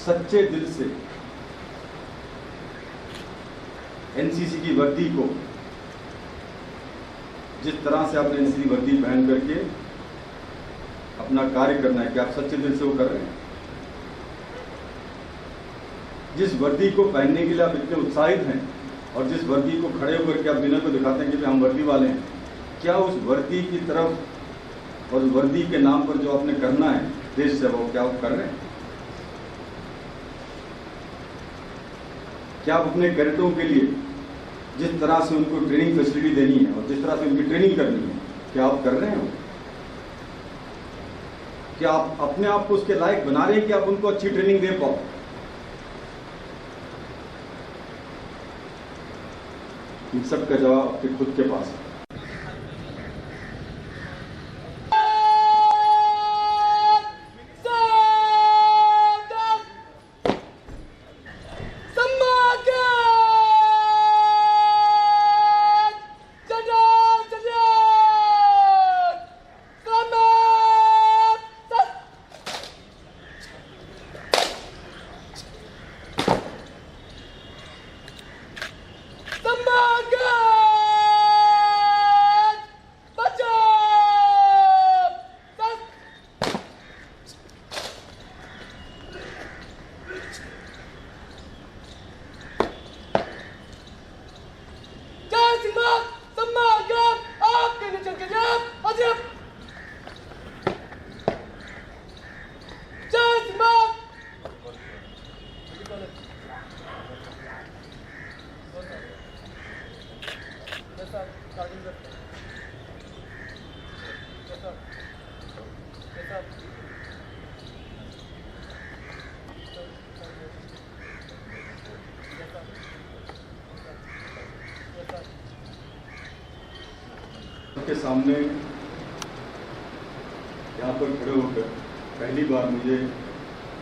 सच्चे दिल से एनसीसी की वर्दी को, जिस तरह से आपने एनसीसी वर्दी पहन करके अपना कार्य करना है, कि आप सच्चे दिल से वो कर रहे हैं? जिस वर्दी को पहनने के लिए आप इतने उत्साहित हैं और जिस वर्दी को खड़े होकर के आप दुनिया को दिखाते हैं कि हम वर्दी वाले हैं, क्या उस वर्दी की तरफ और उस वर्दी के नाम पर जो आपने करना है देश सेवा, क्या आप कर रहे हैं? क्या आप अपने कैडेटों के लिए जिस तरह से उनको ट्रेनिंग फैसिलिटी देनी है और जिस तरह से उनकी ट्रेनिंग करनी है, क्या आप कर रहे हैं? क्या आप अपने आप को उसके लायक बना रहे हैं कि आप उनको अच्छी ट्रेनिंग दे पाओ? इन सब का जवाब आपके खुद के पास है। के सामने यहाँ पर खड़े होकर पहली बार मुझे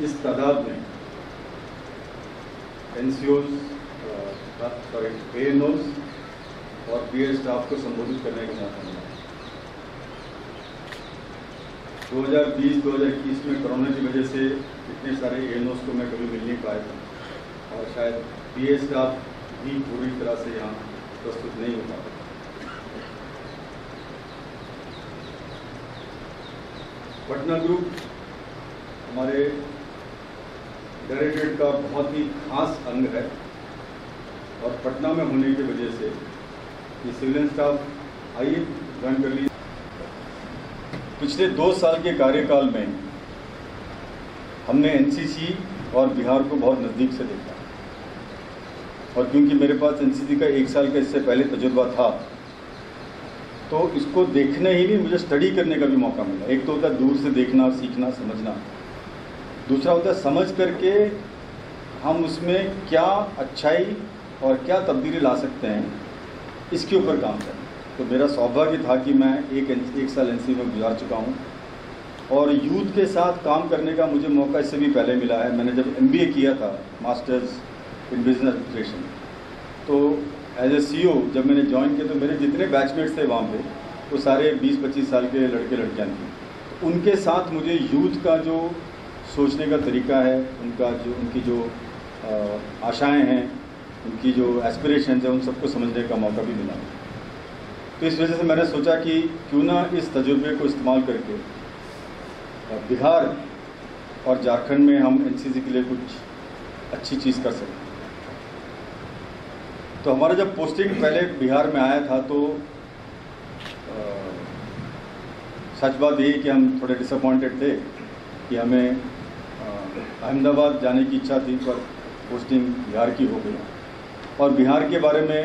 इस तादाद में एनसीओज, एएनओज और बीएड स्टाफ को संबोधित करने का मौका मिला। 2020-2021 में कोरोना की वजह से इतने सारे एएनओज को मैं कभी मिल नहीं पाया था और शायद बीएड स्टाफ भी पूरी तरह से यहाँ प्रस्तुत नहीं हो पाता। पटना ग्रुप हमारे डायरेक्टरेट का बहुत ही खास अंग है और पटना में होने की वजह से ये सिविलियन स्टाफ आइए ज्वाइन कर लीजिए। पिछले 2 साल के कार्यकाल में हमने एनसीसी और बिहार को बहुत नज़दीक से देखा और क्योंकि मेरे पास एनसीसी का 1 साल का इससे पहले तजुर्बा था तो इसको देखने ही नहीं, मुझे स्टडी करने का भी मौका मिला। एक तो होता है दूर से देखना, सीखना, समझना, दूसरा होता है समझ करके हम उसमें क्या अच्छाई और क्या तब्दीली ला सकते हैं, इसके ऊपर काम करें। तो मेरा सौभाग्य था कि मैं एक साल एनसीसी में गुजार चुका हूँ और यूथ के साथ काम करने का मुझे मौका इससे भी पहले मिला है। मैंने जब MBA किया था, मास्टर्स इन बिजनेस एडमिनिस्ट्रेशन, तो एज ए CEO जब मैंने ज्वाइन किया तो मेरे जितने बैचमेट्स थे वहाँ पे वो सारे 20-25 साल के लड़के लड़कियाँ थी। तो उनके साथ मुझे यूथ का जो सोचने का तरीका है, उनकी जो आशाएं हैं, उनकी जो एस्पिरेशंस हैं, उन सबको समझने का मौका भी मिला। तो इस वजह से मैंने सोचा कि क्यों ना इस तजुर्बे को इस्तेमाल करके बिहार और झारखंड में हम एनसीसी के लिए कुछ अच्छी चीज़ कर सकें। तो हमारा जब पोस्टिंग पहले बिहार में आया था तो सच बात यही कि हम थोड़े डिसअपॉइंटेड थे कि हमें अहमदाबाद जाने की इच्छा थी पर पोस्टिंग बिहार की हो गई। और बिहार के बारे में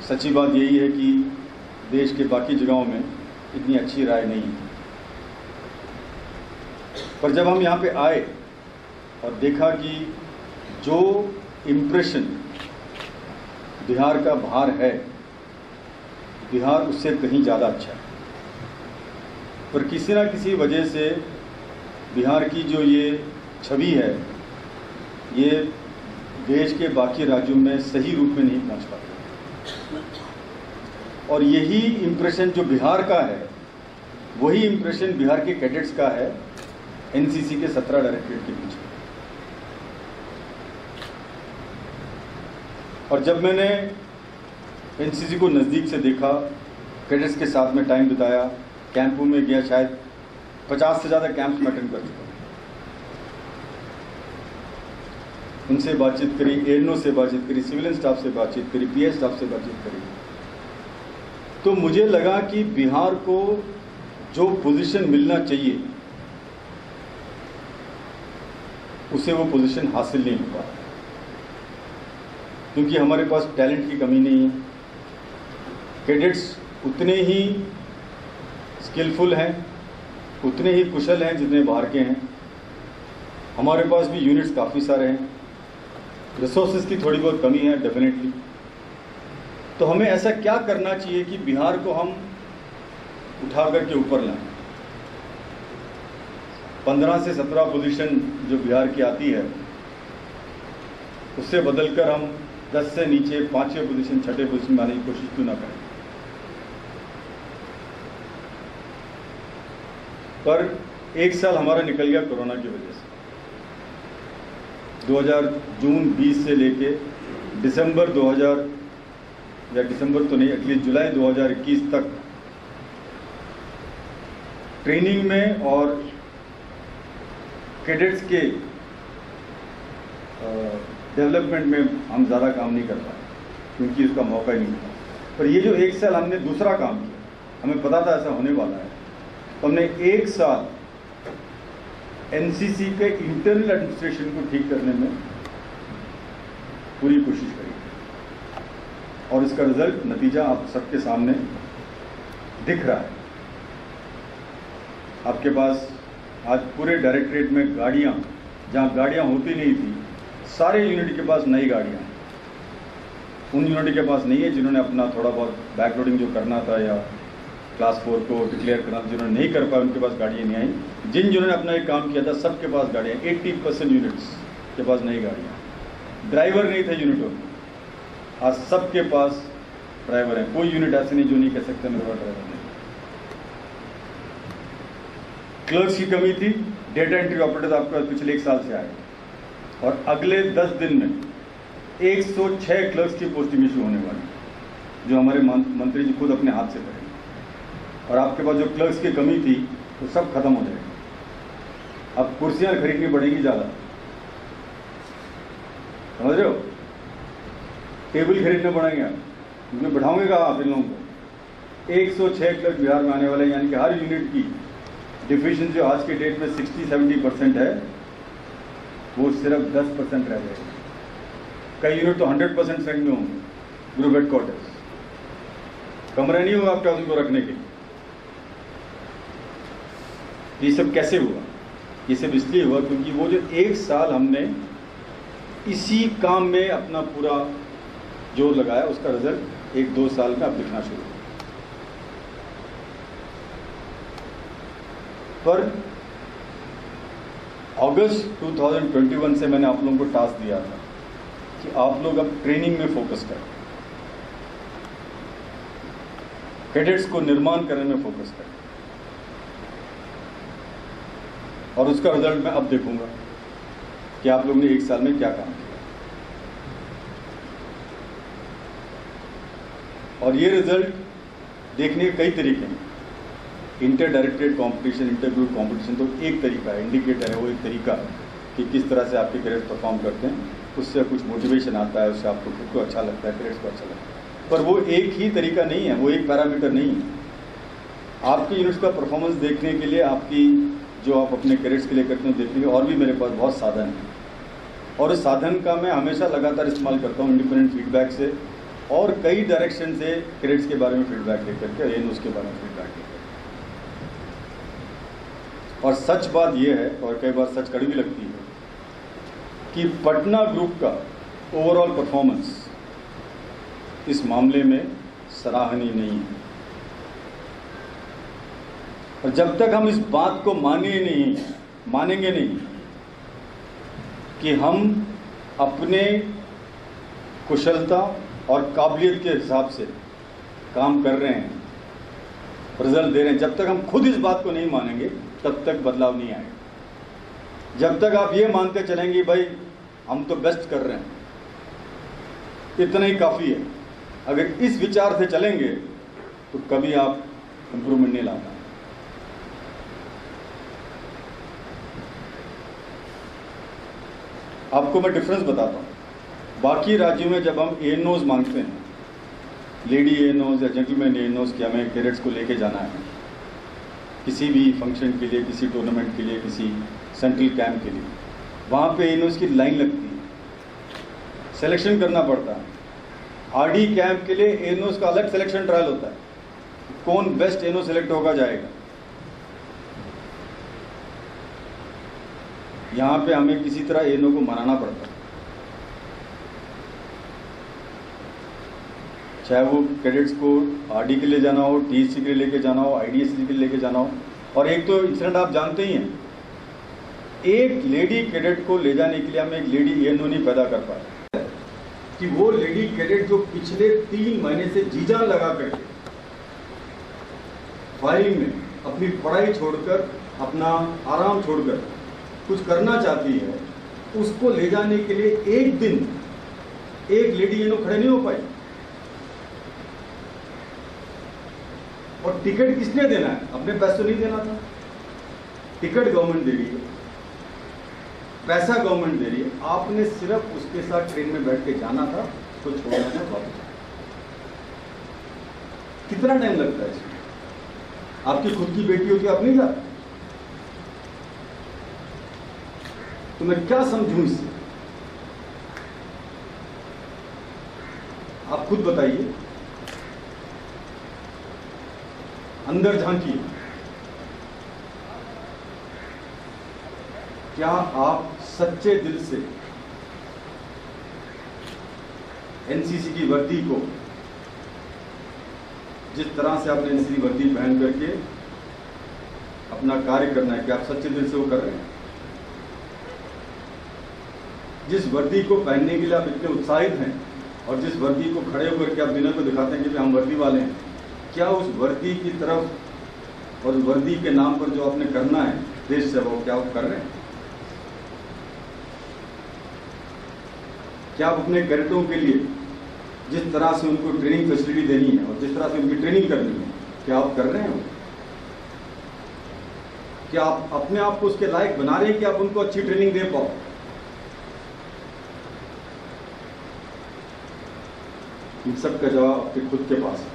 सच्ची बात यही है कि देश के बाकी जगहों में इतनी अच्छी राय नहीं है। पर जब हम यहाँ पे आए और देखा कि जो इम्प्रेशन बिहार का बाहर है, बिहार उससे कहीं ज़्यादा अच्छा है। पर किसी ना किसी वजह से बिहार की जो ये छवि है, ये देश के बाकी राज्यों में सही रूप में नहीं पहुंच पाती। और यही इम्प्रेशन जो बिहार का है, वही इम्प्रेशन बिहार के कैडेट्स का है एनसीसी के 17 डायरेक्टरेट के पीछे। और जब मैंने एनसीसी को नज़दीक से देखा, कैडेट्स के साथ में टाइम बिताया, कैंपों में गया, शायद 50 से ज़्यादा कैंप्स में अटेंड कर चुका, उनसे बातचीत करी, एएनओ से बातचीत करी, सिविलियन स्टाफ से बातचीत करी, पीएस स्टाफ से बातचीत करी, तो मुझे लगा कि बिहार को जो पोजीशन मिलना चाहिए उसे वो पोजीशन हासिल नहीं हुआ, क्योंकि हमारे पास टैलेंट की कमी नहीं है। कैडेट्स उतने ही स्किलफुल हैं, उतने ही कुशल हैं जितने बाहर के हैं। हमारे पास भी यूनिट्स काफ़ी सारे हैं, रिसोर्सेज की थोड़ी बहुत कमी है डेफिनेटली। तो हमें ऐसा क्या करना चाहिए कि बिहार को हम उठा करके ऊपर लाएं। 15 से 17 पोजीशन जो बिहार की आती है उससे बदलकर हम 10 से नीचे 5वें पोजीशन, 6ठे पोजीशन में आने की कोशिश क्यों ना करें। पर एक साल हमारा निकल गया कोरोना की वजह से। 2000 जून 20 से लेके दिसंबर 2000 या दिसंबर तो नहीं, एटलीस्ट जुलाई 2021 तक ट्रेनिंग में और कैडेट्स के डेवलपमेंट में हम ज़्यादा काम नहीं कर पाए, क्योंकि उसका मौका ही नहीं मिला। पर ये जो एक साल हमने दूसरा काम किया, हमें पता था ऐसा होने वाला है, तो हमने एक साल एनसीसी के इंटरनल एडमिनिस्ट्रेशन को ठीक करने में पूरी कोशिश करी, और इसका रिजल्ट, नतीजा आप सबके सामने दिख रहा है। आपके पास आज पूरे डायरेक्टरेट में गाड़ियां, जहां गाड़ियां होती नहीं थी, सारे यूनिट के पास नई गाड़ियां। उन यूनिट के पास नहीं है जिन्होंने अपना थोड़ा बहुत बैकलोडिंग जो करना था या क्लास 4 को डिक्लेयर करना था, जिन्होंने नहीं कर पाया उनके पास गाड़ियाँ नहीं आई। जिन्होंने अपना एक काम किया था सबके पास गाड़ियाँ, 80% यूनिट्स के पास नई गाड़ियाँ। ड्राइवर नहीं थे यूनिटों में, आज सबके पास ड्राइवर हैं। कोई यूनिट ऐसे नहीं जो नहीं कह सकते मेरे पास ड्राइवर नहीं। क्लर्क्स की कमी थी, डेटा एंट्री ऑपरेटर्स आपके पास पिछले 1 साल से आए, और अगले 10 दिन में 106 क्लर्क्स की पोस्टिंग इशू होने वाली, जो हमारे मंत्री जी खुद अपने हाथ से करेंगे। और आपके पास जो क्लर्क्स की कमी थी वो सब खत्म हो जाएगी। अब कुर्सियां खरीदनी पड़ेगी ज़्यादा, समझ रहे हो, टेबल खरीदने पड़ेंगे, उसमें बैठाओगे कहाँ आप इन लोगों को। 106 क्लर्क बिहार में आने वाले हैं, यानी कि हर यूनिट की डिफिशिएंसी जो आज के डेट में 60-70% है, वो सिर्फ 10% रह जाएगी। कई यूनिट तो 100% सेंड में होंगे, ग्रुप हेडक्वार्टर्स, कमरा नहीं होगा आपके उनको रखने के। ये सब कैसे हुआ? ये सब इसलिए हुआ क्योंकि वो जो 1 साल हमने इसी काम में अपना पूरा जोर लगाया, उसका रिजल्ट 1-2 साल में अब दिखना शुरू हुआ। पर अगस्त 2021 से मैंने आप लोगों को टास्क दिया था कि आप लोग अब ट्रेनिंग में फोकस करें, कैडेट्स को निर्माण करने में फोकस करें, और उसका रिजल्ट मैं अब देखूंगा कि आप लोगों ने 1 साल में क्या काम किया। और ये रिजल्ट देखने के कई तरीके हैं। Inter directorate competition, inter group competition तो एक तरीका है, इंडिकेटर है, वो एक तरीका है कि किस तरह से आपके कैडेट्स परफॉर्म करते हैं। उससे कुछ मोटिवेशन आता है, उससे आपको खुद को अच्छा लगता है, कैडेट्स को अच्छा लगता है। पर वो एक ही तरीका नहीं है, वो एक पैरामीटर नहीं है। आपकी यूनिट्स का परफॉर्मेंस देखने के लिए, आपकी जो आप अपने कैडेट्स के लिए करते हैं देखने के और भी मेरे पास बहुत साधन हैं, और इस साधन का मैं हमेशा लगातार इस्तेमाल करता हूँ, इंडिपेंडेंट फीडबैक से और कई डायरेक्शन से कैडेट्स के बारे में फीडबैक लेकर के, एएनओ के बारे में फीडबैक लेकर। और सच बात यह है, और कई बार सच कड़वी लगती है, कि पटना ग्रुप का ओवरऑल परफॉर्मेंस इस मामले में सराहनीय नहीं है। और जब तक हम इस बात को मानेंगे नहीं कि हम अपने कुशलता और काबिलियत के हिसाब से काम कर रहे हैं, रिजल्ट दे रहे हैं, जब तक हम खुद इस बात को नहीं मानेंगे तब तक बदलाव नहीं आएगा। जब तक आप ये मानते चलेंगे भाई हम तो बेस्ट कर रहे हैं, इतना ही काफ़ी है, अगर इस विचार से चलेंगे तो कभी आप इंप्रूवमेंट नहीं ला पाएंगे। आपको मैं डिफरेंस बताता हूँ। बाकी राज्यों में जब हम एएनओज मांगते हैं, लेडी एएनओज या जेंटलमैन एएनओज कि हमें कैडेट्स को लेके जाना है किसी भी फंक्शन के लिए, किसी टूर्नामेंट के लिए, किसी सेंट्रल कैंप के लिए, वहाँ पे एएनओज की लाइन लगती है, सिलेक्शन करना पड़ता है। आरडी कैंप के लिए एएनओज का अलग सिलेक्शन ट्रायल होता है, कौन बेस्ट एएनओ सेलेक्ट होगा जाएगा। यहाँ पे हमें किसी तरह एएनओ को मनाना पड़ता है, चाहे वो कैडेट्स को आरडी के लिए जाना हो, टीएससी के लिए लेके जाना हो, आईडीएससी के लिए लेके जाना हो। और एक तो इंसिडेंट आप जानते ही हैं, एक लेडी कैडेट को ले जाने के लिए हम एक लेडी एएनओ नहीं पैदा कर पाए कि वो लेडी कैडेट जो पिछले 3 महीने से जी जान लगा करके फाइलिंग में अपनी पढ़ाई छोड़कर, अपना आराम छोड़कर कुछ करना चाहती है, उसको ले जाने के लिए एक दिन एक लेडी एएनओ खड़े नहीं हो पाई। और टिकट किसने देना है? अपने पैसे तो नहीं देना था। टिकट गवर्नमेंट दे रही है, पैसा गवर्नमेंट दे रही है, आपने सिर्फ उसके साथ ट्रेन में बैठ के जाना था, उसको छोड़ना था, वापस। कितना टाइम लगता है इसमें? आपकी खुद की बेटी होती, आप नहीं जाते? तो मैं क्या समझूं इससे? आप खुद बताइए, अंदर झांकिए। क्या आप सच्चे दिल से एनसीसी की वर्दी को, जिस तरह से आपने एनसीसी वर्दी पहन करके अपना कार्य करना है, क्या आप सच्चे दिल से वो कर रहे हैं? जिस वर्दी को पहनने के लिए आप इतने उत्साहित हैं और जिस वर्दी को खड़े होकर के आप दुनिया को दिखाते हैं कि हम वर्दी वाले हैं, क्या उस वर्दी की तरफ और वर्दी के नाम पर जो आपने करना है देश सेवा, क्या आप कर रहे हैं? क्या आप अपने कैडेटों के लिए जिस तरह से उनको ट्रेनिंग फैसिलिटी देनी है और जिस तरह से उनकी ट्रेनिंग करनी है, क्या आप कर रहे हैं? क्या आप अपने आप को उसके लायक बना रहे हैं कि आप उनको अच्छी ट्रेनिंग दे पाओ? इन सब का जवाब आपके खुद के पास है।